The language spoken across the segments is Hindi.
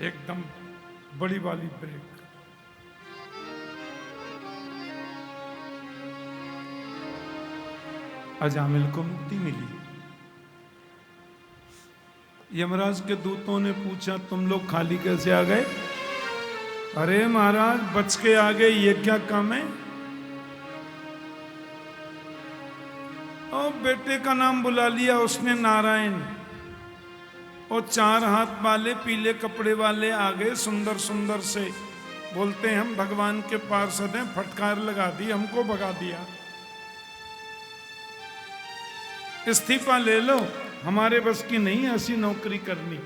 एकदम बड़ी वाली ब्रेक। अजामिल को मुक्ति मिली। यमराज के दूतों ने पूछा तुम लोग खाली कैसे आ गए? अरे महाराज बच के आ गए, ये क्या काम है? और बेटे का नाम बुला लिया उसने, नारायण। और 4 हाथ वाले पीले कपड़े वाले आ गए, सुंदर सुंदर से। बोलते हैं हम भगवान के पार्षद हैं, फटकार लगा दी, हमको भगा दिया। इस्तीफा ले लो, हमारे बस की नहीं ऐसी नौकरी करनी।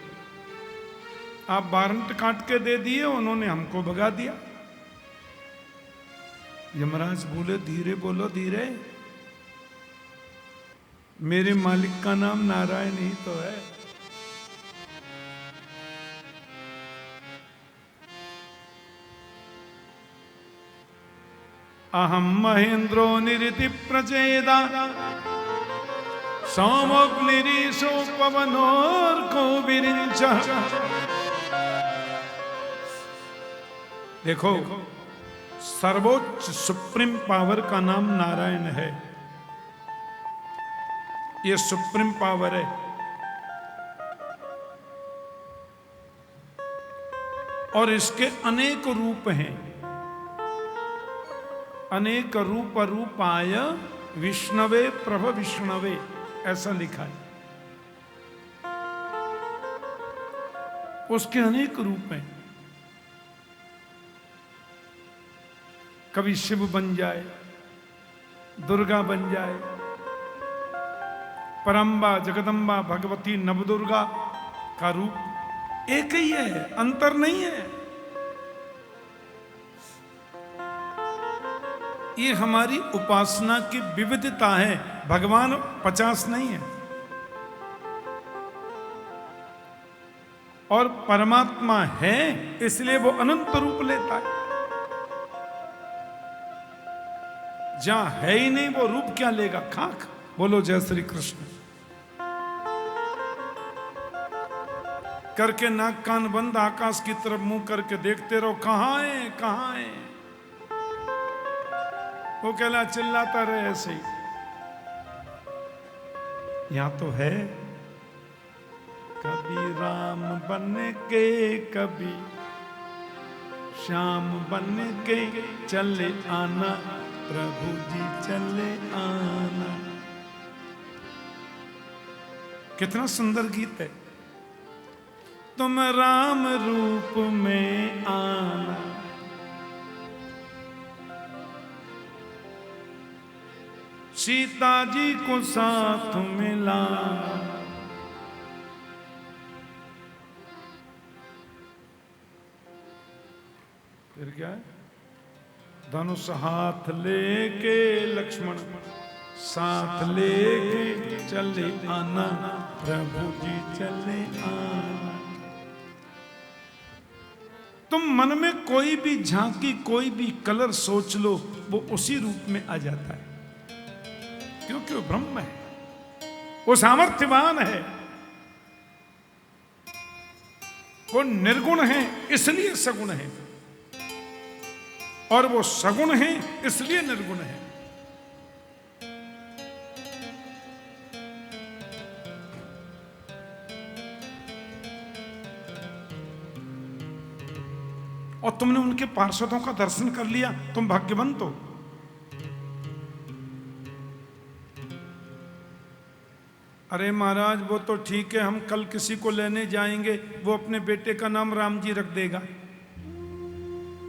आप वारंट काट के दे दिए, उन्होंने हमको भगा दिया। यमराज बोले धीरे बोलो, धीरे। मेरे मालिक का नाम नारायण ही तो है। अहम महेंद्रो निरिति प्रचेदा सोमोग्निरीशो पवनोर को विरिंच। देखो, सर्वोच्च सुप्रीम पावर का नाम नारायण है। ये सुप्रीम पावर है। और इसके अनेक रूप हैं। अनेक रूप रूपाय विष्णवे प्रभ विष्णवे, ऐसा लिखा है। उसके अनेक रूप हैं। कभी शिव बन जाए, दुर्गा बन जाए, परम्बा जगदम्बा भगवती नवदुर्गा का रूप एक ही है, अंतर नहीं है। ये हमारी उपासना की विविधता है। भगवान 50 नहीं है। और परमात्मा है, इसलिए वो अनंत रूप लेता है। जहां है ही नहीं वो रूप क्या लेगा? खाक। बोलो जय श्री कृष्ण। करके नाक कान बंद आकाश की तरफ मुंह करके देखते रहो, कहां है कहां है। वो कहला चिल्लाता रहे ऐसे ही। यहां तो है। कभी राम बन के, कभी श्याम बन के चले आना, प्रभु जी चले आना। कितना सुंदर गीत है। तुम राम रूप में आना, सीता जी को साथ मिला। फिर क्या है? धनुष हाथ लेके लक्ष्मण साथ लेके चले आना, प्रभु जी चले आना। तुम मन में कोई भी झांकी, कोई भी कलर सोच लो, वो उसी रूप में आ जाता है। क्योंकि वो ब्रह्म है, वो सामर्थ्यवान है, वो निर्गुण है इसलिए सगुण है, और वो सगुण है इसलिए निर्गुण है। और तुमने उनके पार्षदों का दर्शन कर लिया, तुम भाग्यवंत हो। अरे महाराज वो तो ठीक है, हम कल किसी को लेने जाएंगे, वो अपने बेटे का नाम राम जी रख देगा।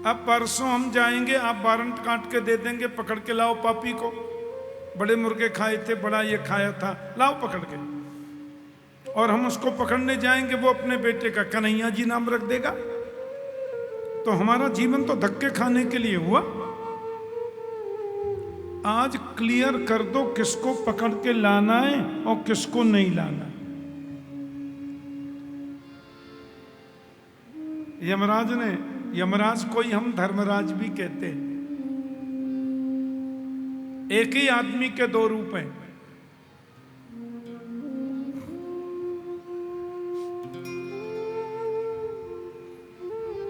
अब परसों हम जाएंगे, आप वारंट काट के दे देंगे, पकड़ के लाओ पापी को। बड़े मुर्गे खाए थे, बड़ा ये खाया था, लाओ पकड़ के। और हम उसको पकड़ने जाएंगे, वो अपने बेटे का कन्हैया जी नाम रख देगा। तो हमारा जीवन तो धक्के खाने के लिए हुआ। आज क्लियर कर दो किसको पकड़ के लाना है और किसको नहीं लाना। यमराज ने, यमराज को ही हम धर्मराज भी कहते हैं। एक ही आदमी के 2 रूप हैं।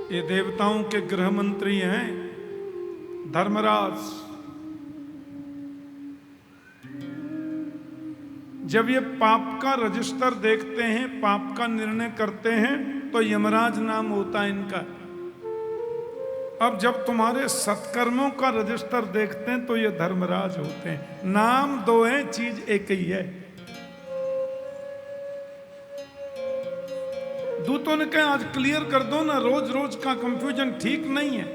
ये देवताओं के गृह मंत्री हैं धर्मराज। जब ये पाप का रजिस्टर देखते हैं, पाप का निर्णय करते हैं, तो यमराज नाम होता है इनका। अब जब तुम्हारे सत्कर्मों का रजिस्टर देखते हैं तो ये धर्मराज होते हैं। नाम दो है, चीज एक ही है। दूतों ने कहा आज क्लियर कर दो ना, रोज रोज का कंफ्यूजन ठीक नहीं है।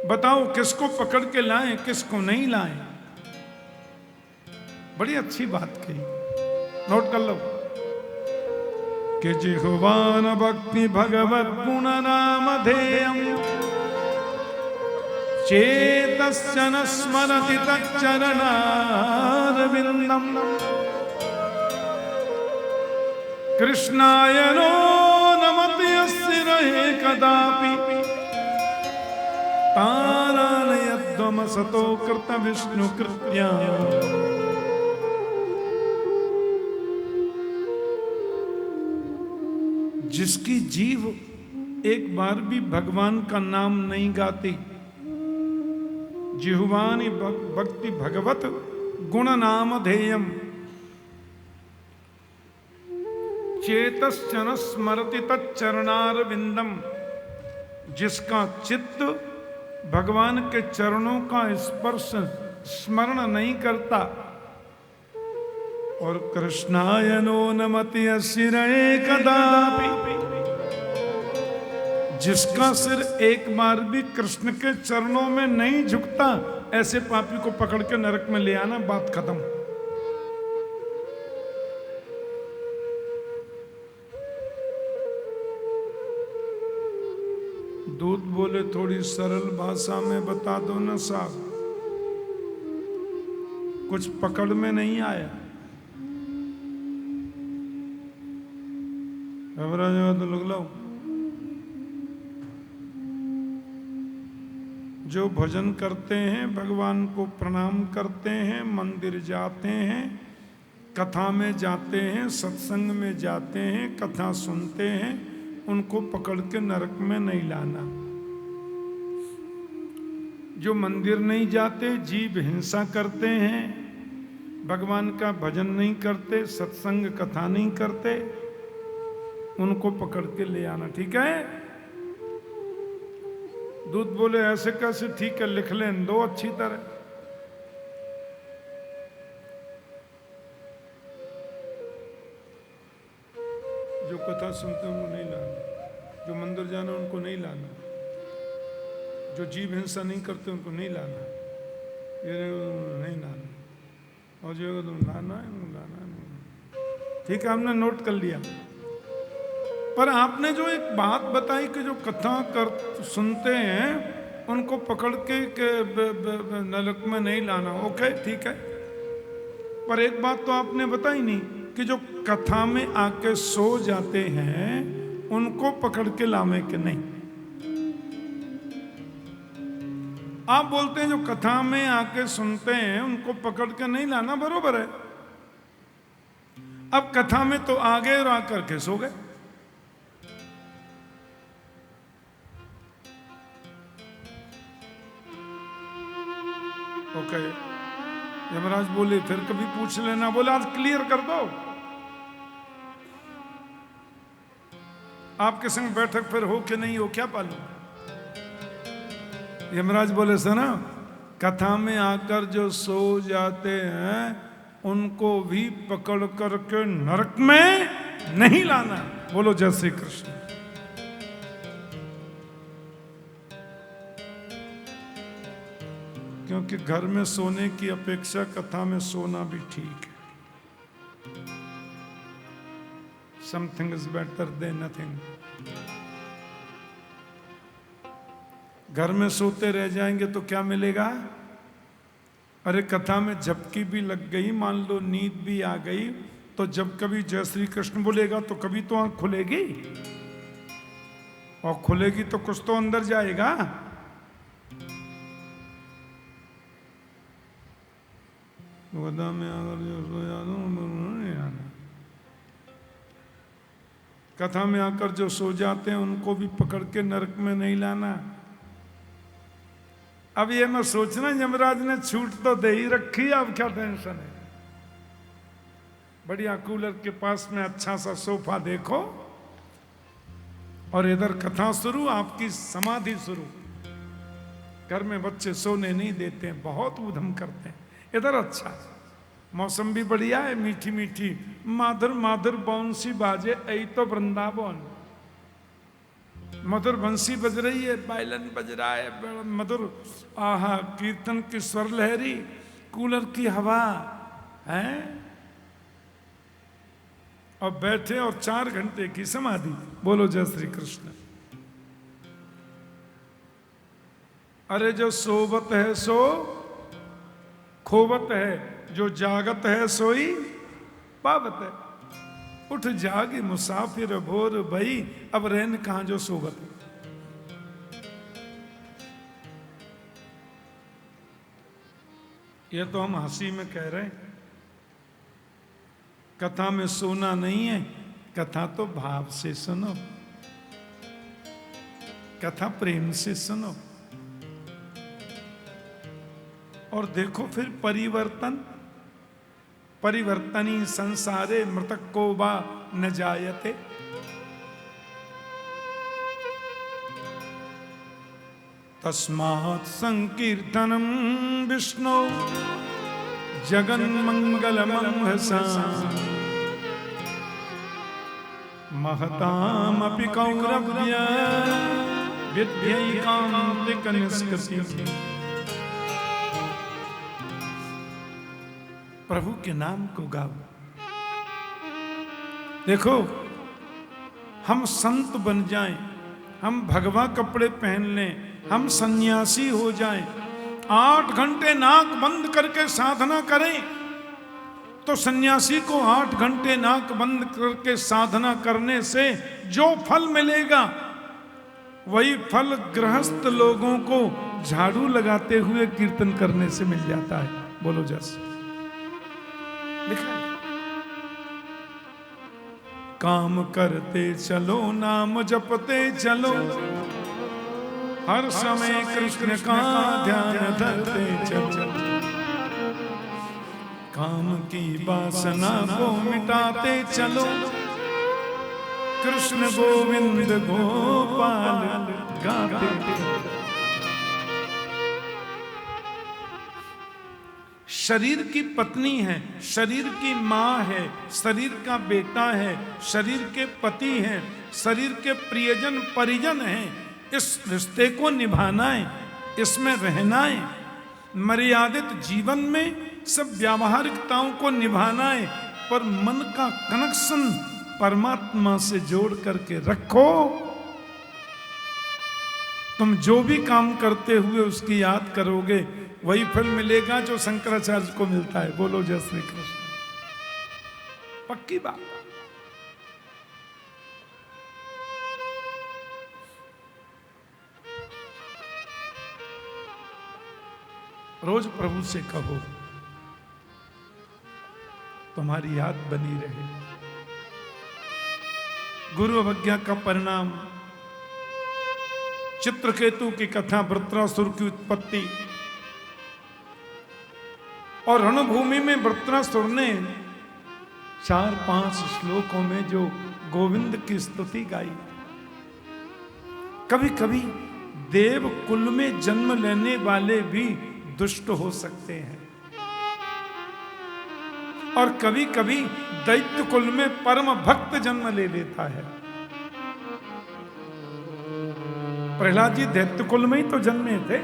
बताओ किसको पकड़ के लाएं, किसको नहीं लाएं। बड़ी अच्छी बात कही, नोट कर लो कि जिह्वान भक्ति भगवत गुण नाम धेयम् चेतस्य न स्मरति तच्चरणारविन्दम् कृष्णाय नो नमति यस्य रहे कदापि तारानयध्वमसतो कृत विष्णु कृत्या। जिसकी जीव एक बार भी भगवान का नाम नहीं गाती, जिह्वानि भक्ति भगवत गुण नाम धेयम् चेतस्य न स्मरति तच्चरणारविंदम, जिसका चित्त भगवान के चरणों का स्पर्श स्मरण नहीं करता, और कृष्णाय नो नमति शिरये कदापि, जिसका सिर एक बार भी कृष्ण के चरणों में नहीं झुकता, ऐसे पापी को पकड़ के नरक में ले आना, बात खत्म। दूत बोले थोड़ी सरल भाषा में बता दो ना साहब, कुछ पकड़ में नहीं आया। तो लग लो, जो भजन करते हैं, भगवान को प्रणाम करते हैं, मंदिर जाते हैं, कथा में जाते हैं, सत्संग में जाते हैं, कथा सुनते हैं, उनको पकड़ के नरक में नहीं लाना। जो मंदिर नहीं जाते, जीव हिंसा करते हैं, भगवान का भजन नहीं करते, सत्संग कथा नहीं करते, उनको पकड़ के ले आना, ठीक है। दूत बोले ऐसे कैसे, ठीक है लिख लें दो अच्छी तरह। जो कथा सुनते हैं उनको नहीं लाना, जो मंदिर जाना उनको नहीं लाना, जो जीव हिंसा नहीं करते उनको नहीं लाना, ये नहीं लाना, और जो लाना है उनको लाना नहीं। ठीक है, हमने नोट कर लिया। पर आपने जो एक बात बताई कि जो कथा कर सुनते हैं उनको पकड़ के नरक में नहीं लाना, ओके ठीक है। पर एक बात तो आपने बताई नहीं कि जो कथा में आके सो जाते हैं उनको पकड़ के लावे के नहीं। आप बोलते हैं जो कथा में आके सुनते हैं उनको पकड़ के नहीं लाना, बरोबर है। अब कथा में तो आ गए और आकर के सो गए, ओके। यमराज बोले फिर कभी पूछ लेना, बोले आज क्लियर कर दो। आपके संग बैठक फिर हो कि नहीं हो क्या पालू। यमराज बोले सुना, कथा में आकर जो सो जाते हैं उनको भी पकड़ करके नरक में नहीं लाना। बोलो जय श्री कृष्ण। क्योंकि घर में सोने की अपेक्षा कथा में सोना भी ठीक है। Something is better than nothing. घर में सोते रह जाएंगे तो क्या मिलेगा। अरे कथा में झपकी भी लग गई, मान लो नींद भी आ गई, तो जब कभी जय श्री कृष्ण बोलेगा तो कभी तो आंख खुलेगी, और खुलेगी तो कुछ तो अंदर जाएगा। गदा में अगर जो सोया नहीं आना। कथा में आकर जो सो जाते हैं उनको भी पकड़ के नरक में नहीं लाना। अब ये मैं सोचना, यमराज ने छूट तो दे ही रखी, अब क्या टेंशन है। बढ़िया कूलर के पास में अच्छा सा सोफा देखो और इधर कथा शुरू, आपकी समाधि शुरू। घर में बच्चे सोने नहीं देते हैं, बहुत उधम करते हैं। इधर अच्छा मौसम भी बढ़िया है, मीठी मीठी माधुर माधुर बंसी बाजे, ऐ तो वृंदावन। मधुर बंसी बज रही है, बायलन बज रहा है मधुर, आहा कीर्तन की स्वर लहरी, कूलर की हवा है, और बैठे और 4 घंटे की समाधि। बोलो जय श्री कृष्ण। अरे जो सोवत है सो खोवत है, जो जागत है सोई पावत है। उठ जागे मुसाफिर भोर भई, अब रहन कहां जो सोवत है। ये तो हम हंसी में कह रहे हैं, कथा में सोना नहीं है, कथा तो भाव से सुनो, कथा प्रेम से सुनो। और देखो फिर परिवर्तन, परिवर्तनी संसारे मृतक को बा न जायते। तस्मात् संकीर्तनम विष्णु जगन मंगल मंहसा, महताम अपि कौरव्य विद्यैकान्तिक निष्कृति। प्रभु के नाम को गाओ। देखो हम संत बन जाएं, हम भगवा कपड़े पहन लें, हम सन्यासी हो जाएं, 8 घंटे नाक बंद करके साधना करें, तो सन्यासी को 8 घंटे नाक बंद करके साधना करने से जो फल मिलेगा वही फल गृहस्थ लोगों को झाड़ू लगाते हुए कीर्तन करने से मिल जाता है। बोलो जैसे लिखा है, काम करते चलो नाम जपते चलो, हर समय कृष्ण का ध्यान धरते चलो, काम की वासना को मिटाते चलो, कृष्ण गोविंद गोपाल गाते। शरीर की पत्नी है, शरीर की माँ है, शरीर का बेटा है, शरीर के पति हैं, शरीर के प्रियजन परिजन हैं। इस रिश्ते को निभाना है, इसमें रहना है, मर्यादित जीवन में सब व्यावहारिकताओं को निभाना है, पर मन का कनेक्शन परमात्मा से जोड़ करके रखो। तुम जो भी काम करते हुए उसकी याद करोगे वही फल मिलेगा जो शंकराचार्य को मिलता है। बोलो जय श्री कृष्ण। पक्की बात। रोज प्रभु से कहो, तुम्हारी याद बनी रहे। गुरु अवज्ञा का परिणाम, चित्रकेतु की कथा, वृत्रासुर की उत्पत्ति, और रणभूमि में वृत्रासुर ने 4-5 श्लोकों में जो गोविंद की स्तुति गाई। कभी कभी देव कुल में जन्म लेने वाले भी दुष्ट हो सकते हैं, और कभी कभी दैत्य कुल में परम भक्त जन्म ले लेता है। प्रहलाद जी दैत्य कुल में ही तो जन्मे थे।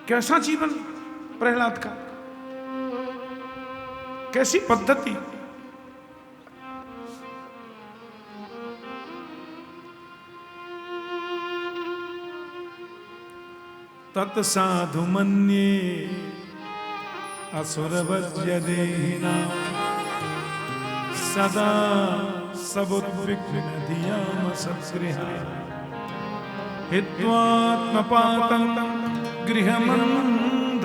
कैसा जीवन प्रहलाद का, कैसी पद्धति। तत्साधु मन्ये असुरवज्य देहिना, सदा सबुद्विग्न धियाम सत्गृहा, हित्वात्मपातं गृहमन्धकूपं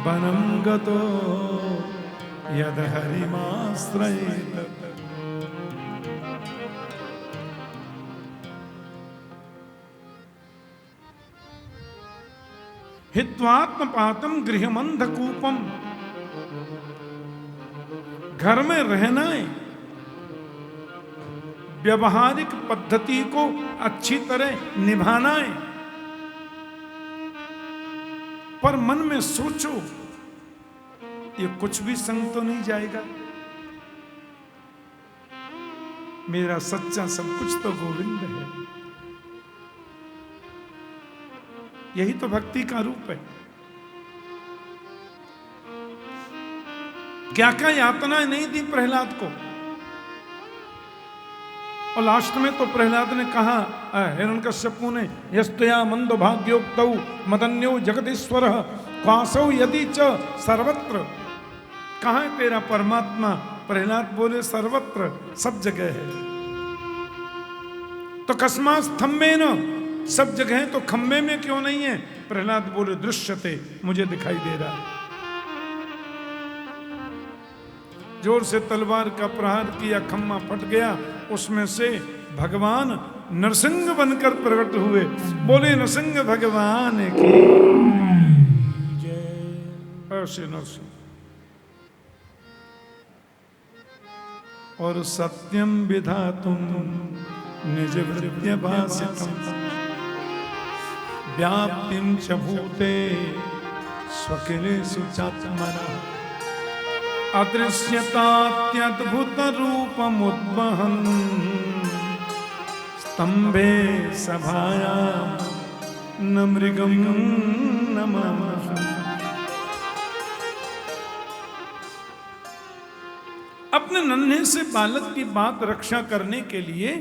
वनं गतो यद हरिमाश्रयेत। हित्वात्मपातम गृहमंधकूपम, घर में रहना है, व्यवहारिक पद्धति को अच्छी तरह निभाना है, पर मन में सोचो ये कुछ भी संग तो नहीं जाएगा। मेरा सच्चा सब कुछ तो गोविंद है। यही तो भक्ति का रूप है। क्या क्या यातनाएं नहीं दी प्रहलाद को, और लास्ट में तो प्रहलाद ने कहा, हिरण्यकश्यपु ने, यस्तया मंदो भाग्योक्तौ मदन्यो जगदीश्वर क्वासौ यदि च सर्वत्र। कहाँ है तेरा परमात्मा? प्रहलाद बोले सर्वत्र, सब जगह है। तो कस्मात् स्तम्भेन, सब जगह है तो खम्बे में क्यों नहीं है? प्रहलाद बोले दृश्यते, मुझे दिखाई दे रहा है। जोर से तलवार का प्रहार किया, खम्मा फट गया, उसमें से भगवान नरसिंह बनकर प्रकट हुए। बोले नरसिंह भगवान की जय। ऐसे नरसिंह। और सत्यम विधातुम निज वृत्य भासितम व्याप्तिम च भूते स्वकिलेषु चात्मना अदृश्यतात्यद्भुत रूपमुद्वहन् स्तंभे सभायां न मृगं न मानुषम्। अपने नन्हे से बालक की बात रक्षा करने के लिए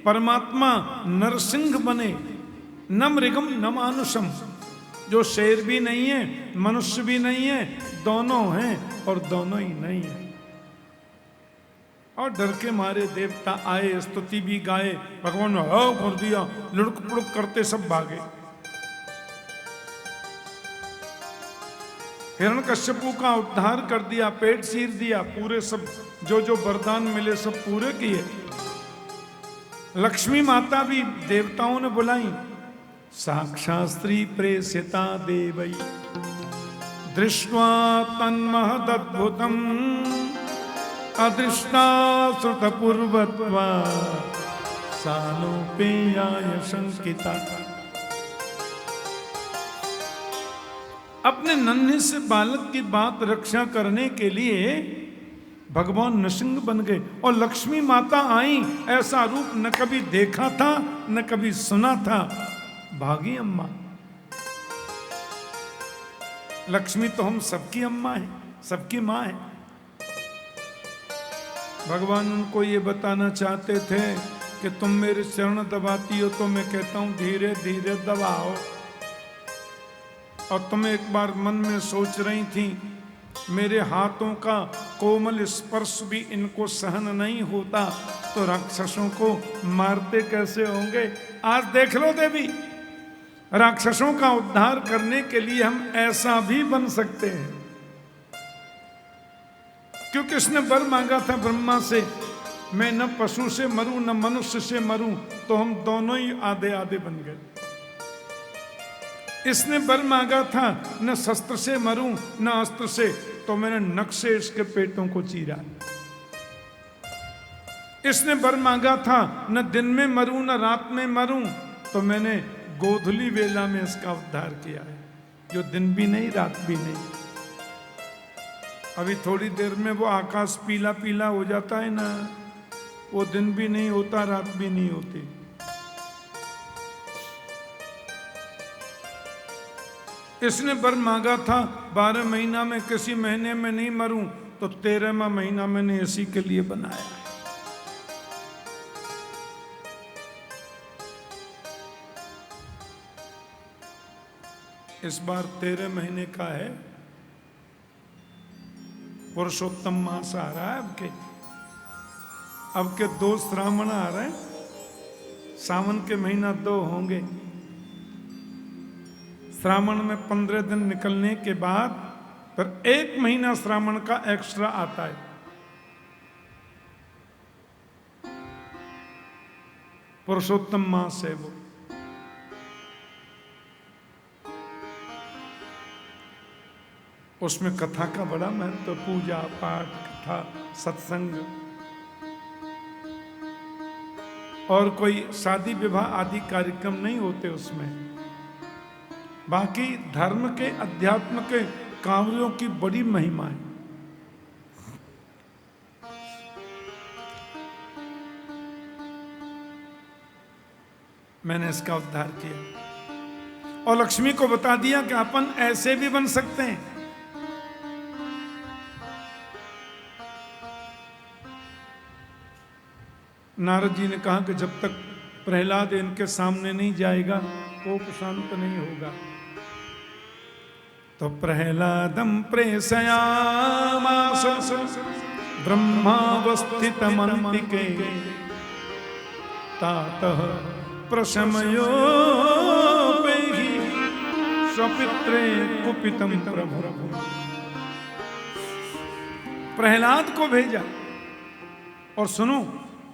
परमात्मा नरसिंह बने। न मृगम न मानुषम, जो शेर भी नहीं है, मनुष्य भी नहीं है, दोनों हैं और दोनों ही नहीं है। और डर के मारे देवता आए, स्तुति भी गाए, भगवान ने हाँ कर दिया, लुढ़क पुढ़क करते सब भागे। हिरण्यकश्यपु का उद्धार कर दिया, पेट चीर दिया, पूरे सब जो जो वरदान मिले सब पूरे किए। लक्ष्मी माता भी देवताओं ने बुलाई, साक्षात् स्त्री प्रेषिता देवई दृष्ट्वा तन्महदद्भुतम् अदृष्टा श्रुतपूर्वत्वा सानोपेयाय शंकिता। अपने नन्हे से बालक की बात रक्षा करने के लिए भगवान नृसिंह बन गए, और लक्ष्मी माता आई। ऐसा रूप न कभी देखा था न कभी सुना था। भागी अम्मा। लक्ष्मी तो हम सबकी अम्मा है, सबकी माँ है। भगवान उनको ये बताना चाहते थे कि तुम मेरे चरण दबाती हो तो मैं कहता हूं धीरे धीरे दबाओ। और तुम एक बार मन में सोच रही थी मेरे हाथों का कोमल स्पर्श भी इनको सहन नहीं होता तो राक्षसों को मारते कैसे होंगे। आज देख लो देवी, राक्षसों का उद्धार करने के लिए हम ऐसा भी बन सकते हैं। क्योंकि इसने वर मांगा था ब्रह्मा से, मैं न पशु से मरूं न मनुष्य से मरूं, तो हम दोनों ही आधे आधे बन गए। इसने वर मांगा था न शस्त्र से मरूं न अस्त्र से, तो मैंने नख से इसके पेटों को चीरा। इसने वर मांगा था न दिन में मरूं न रात में मरूं, तो मैंने गोधुली वेला में इसका उद्धार किया है, जो दिन भी नहीं रात भी नहीं। अभी थोड़ी देर में वो आकाश पीला पीला हो जाता है ना, वो दिन भी नहीं होता रात भी नहीं होती। इसने वर मांगा था 12 महीना में किसी महीने में नहीं मरूं, तो 13वां महीना मैंने इसी के लिए बनाया। इस बार 13 महीने का है, पुरुषोत्तम मास आ रहा है। अब के 2 श्रावण आ रहे हैं, सावन के महीना 2 होंगे। श्रावण में 15 दिन निकलने के बाद पर 1 महीना श्रावण का एक्स्ट्रा आता है। पुरुषोत्तम मास है वो। उसमें कथा का बड़ा महत्व, पूजा पाठ, कथा, सत्संग, और कोई शादी विवाह आदि कार्यक्रम नहीं होते उसमें। बाकी धर्म के, अध्यात्म के कार्यों की बड़ी महिमा है। मैंने इसका उद्धार किया और लक्ष्मी को बता दिया कि अपन ऐसे भी बन सकते हैं। नारद जी ने कहा कि जब तक प्रहलाद इनके सामने नहीं जाएगा कोप शांत नहीं होगा। तो प्रहलादम प्रेषयामास ब्रह्मावस्थितमन्तिके तातः प्रशमयोपेहि स्वपित्रे कुपितम प्रभु। प्रहलाद को भेजा और सुनो,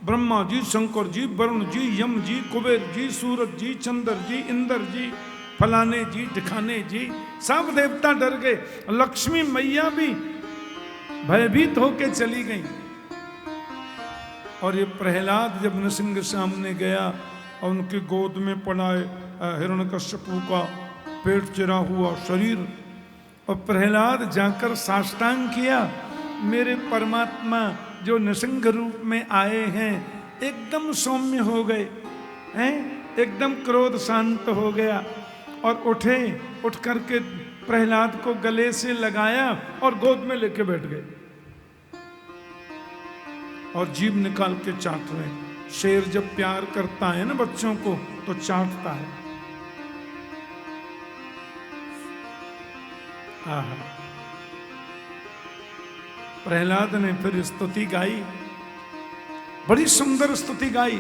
ब्रह्मा जी, शंकर जी, वरुण जी, यम जी, कुबेर जी, सूरज जी, चंद्र जी, इंद्र जी, फलाने जी, ढिकाने जी, सब देवता डर गए। लक्ष्मी मैया भी भयभीत होके चली गई। और ये प्रहलाद जब नृसिंह सामने गया और उनकी गोद में पड़ा हिरण्यकश्यपु का पेट चिरा हुआ शरीर, और प्रहलाद जाकर साष्टांग किया, मेरे परमात्मा जो नृसिंह रूप में आए हैं एकदम सौम्य हो गए हैं, एकदम क्रोध शांत हो गया। और उठे, उठ करके प्रहलाद को गले से लगाया और गोद में लेके बैठ गए और जीभ निकाल के चाट रहे। शेर जब प्यार करता है ना बच्चों को तो चाटता है। आहा। प्रहलाद ने फिर स्तुति गाई, बड़ी सुंदर स्तुति गाई।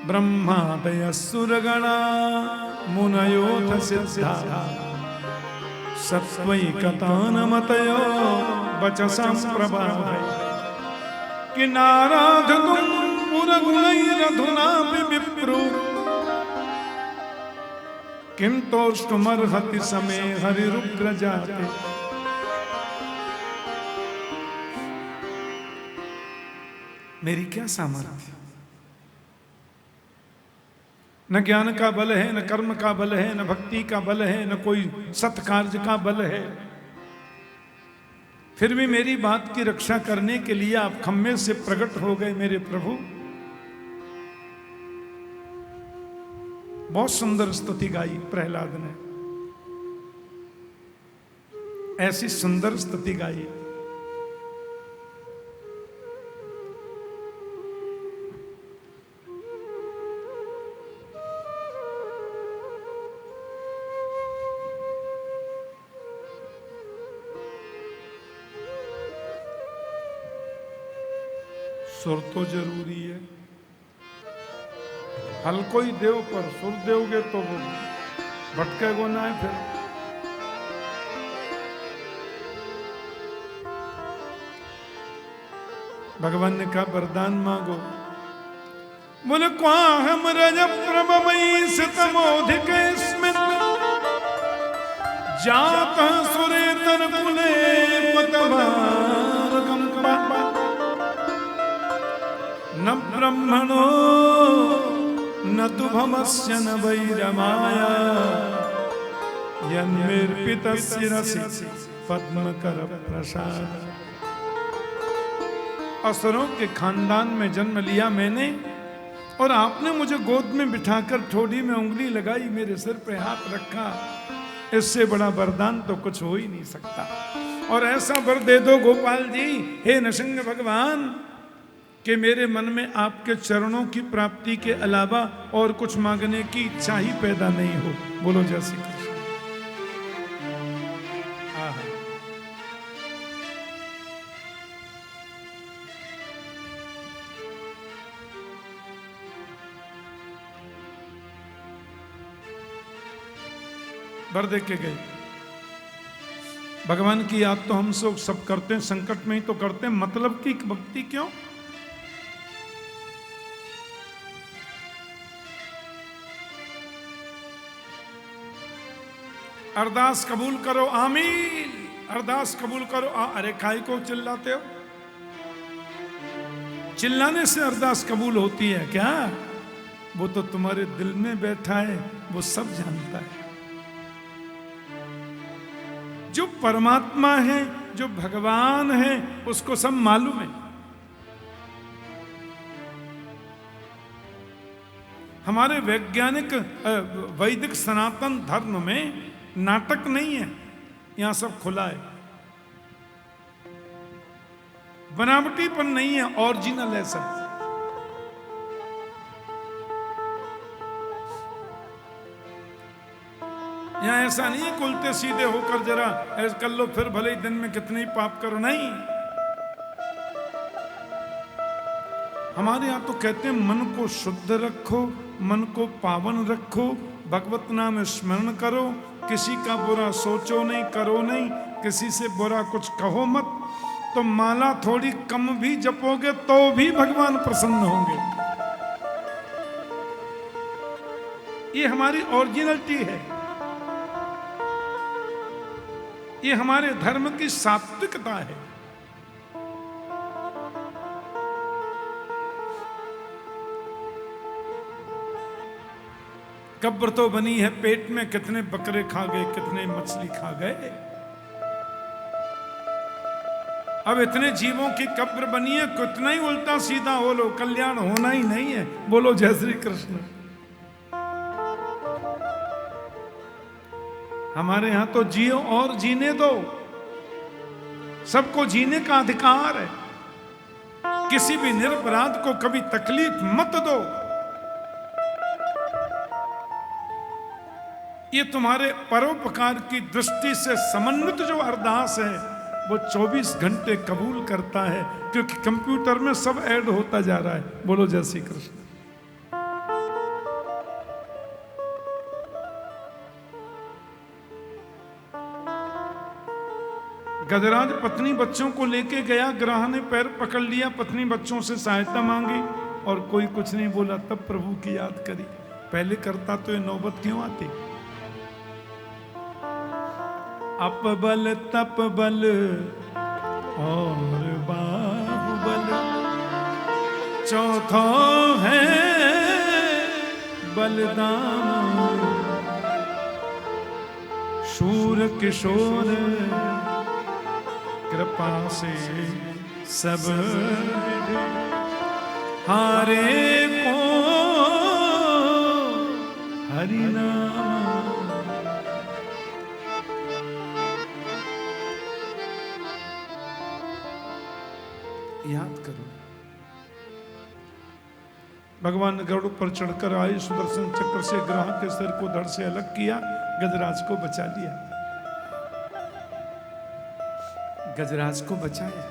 ब्रह्मादय सुरगणा मुनयोथ सिद्धा सत्वैकतानमतयो वचसां प्रभावै कि नाराधतुं पुरगुणैरधुनापि विप्रो किं तोष्टुमर्हति समे हरिरुग्र जाते। मेरी क्या सामर्थ्य, न ज्ञान का बल है, न कर्म का बल है, न भक्ति का बल है, न कोई सत्कार्य का बल है, फिर भी मेरी बात की रक्षा करने के लिए आप खम्मे से प्रकट हो गए मेरे प्रभु। बहुत सुंदर स्तुति गाई प्रहलाद ने, ऐसी सुंदर स्तुति गाई। सुर तो जरूरी है, हल कोई देव पर सुर दोगे तो वो भटकेगो ना है। फिर भगवान ने कहा वरदान मांगो। बोले क्वाहम रज प्रभमयी सितमोधिक जात सुरेतर कुले पतवारकं पापा न ब्रह्मणो न तु भमस्य न वैरमाया यन्मेर्पितस्य रसि पद्मकर प्रसाद। असुरों के खानदान में जन्म लिया मैंने और आपने मुझे गोद में बिठाकर ठोड़ी में उंगली लगाई, मेरे सिर पे हाथ रखा। इससे बड़ा वरदान तो कुछ हो ही नहीं सकता। और ऐसा वर दे दो गोपाल जी, हे नृसिंह भगवान, कि मेरे मन में आपके चरणों की प्राप्ति के अलावा और कुछ मांगने की इच्छा ही पैदा नहीं हो। बोलो जय श्री कृष्ण। वर देख के गए। भगवान की याद तो हम सब करते हैं, संकट में ही तो करते हैं, मतलब की भक्ति क्यों? अरदास कबूल करो, आमीन। अरदास कबूल करो। अरे खाई को चिल्लाते हो? चिल्लाने से अरदास कबूल होती है क्या? वो तो तुम्हारे दिल में बैठा है, वो सब जानता है। जो परमात्मा है, जो भगवान है, उसको सब मालूम है। हमारे वैज्ञानिक वैदिक सनातन धर्म में नाटक नहीं है, यहां सब खुला है। बनावटीपन नहीं है, ओरिजिनल है सब। यहां ऐसा नहीं है उल्टे सीधे होकर जरा ऐसा कर लो फिर भले ही दिन में कितने ही पाप करो, नहीं। हमारे यहां तो कहते हैं मन को शुद्ध रखो, मन को पावन रखो, भगवत नाम स्मरण करो, किसी का बुरा सोचो नहीं, करो नहीं, किसी से बुरा कुछ कहो मत। तो माला थोड़ी कम भी जपोगे तो भी भगवान प्रसन्न होंगे। ये हमारी ओरिजिनलिटी है, ये हमारे धर्म की सात्विकता है। कब्र तो बनी है पेट में, कितने बकरे खा गए, कितने मछली खा गए। अब इतने जीवों की कब्र बनी है, कितना ही उल्टा सीधा हो लो, कल्याण होना ही नहीं है। बोलो जय श्री कृष्ण। हमारे यहां तो जियो और जीने दो, सबको जीने का अधिकार है। किसी भी निरपराध को कभी तकलीफ मत दो। ये तुम्हारे परोपकार की दृष्टि से समन्वित जो अरदास है वो 24 घंटे कबूल करता है, क्योंकि कंप्यूटर में सब ऐड होता जा रहा है। बोलो जय श्री कृष्ण। गजराज पत्नी बच्चों को लेके गया, ग्राह ने पैर पकड़ लिया, पत्नी बच्चों से सहायता मांगी और कोई कुछ नहीं बोला। तब प्रभु की याद करी। पहले करता तो ये नौबत क्यों आती? अप बल तप बल और बाहुबल, चौथा है बलदाम, शूर किशोर कृपा से सब हारे को हरि नाम। याद करो, भगवान ने गरुड़ पर चढ़कर आए, सुदर्शन चक्र से ग्रह के सिर को धड़ से अलग किया, गजराज को बचा लिया। गजराज को बचाया।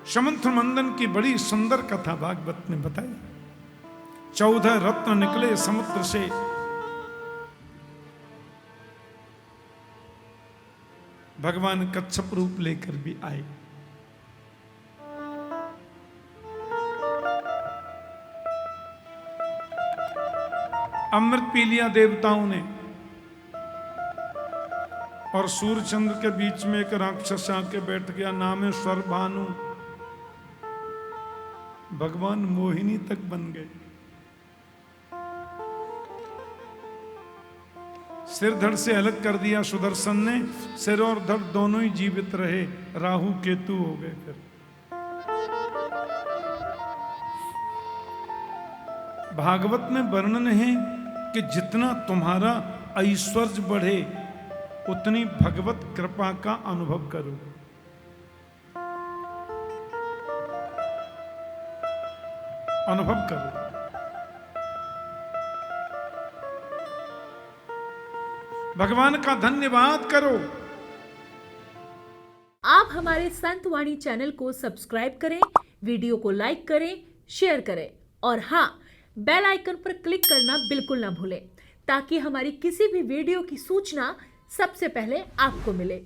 शमंथ मंदन की बड़ी सुंदर कथा भागवत में बताई। 14 रत्न निकले समुद्र से, भगवान कच्छप रूप लेकर भी आए। अमृत पी लिया देवताओं ने, और सूर्य चंद्र के बीच में एक राक्षस आके बैठ गया, नाम है स्वरभानु। भगवान मोहिनी तक बन गए। सिर धड़ से अलग कर दिया सुदर्शन ने, सिर और धड़ दोनों ही जीवित रहे, राहु केतु हो गए। फिर भागवत में वर्णन है कि जितना तुम्हारा ऐश्वर्य बढ़े उतनी भगवत कृपा का अनुभव करो। अनुभव करो। भगवान का धन्यवाद करो। आप हमारे संत वाणी चैनल को सब्सक्राइब करें, वीडियो को लाइक करें, शेयर करें और हाँ, बेल आइकन पर क्लिक करना बिल्कुल ना भूलें, ताकि हमारी किसी भी वीडियो की सूचना सबसे पहले आपको मिले।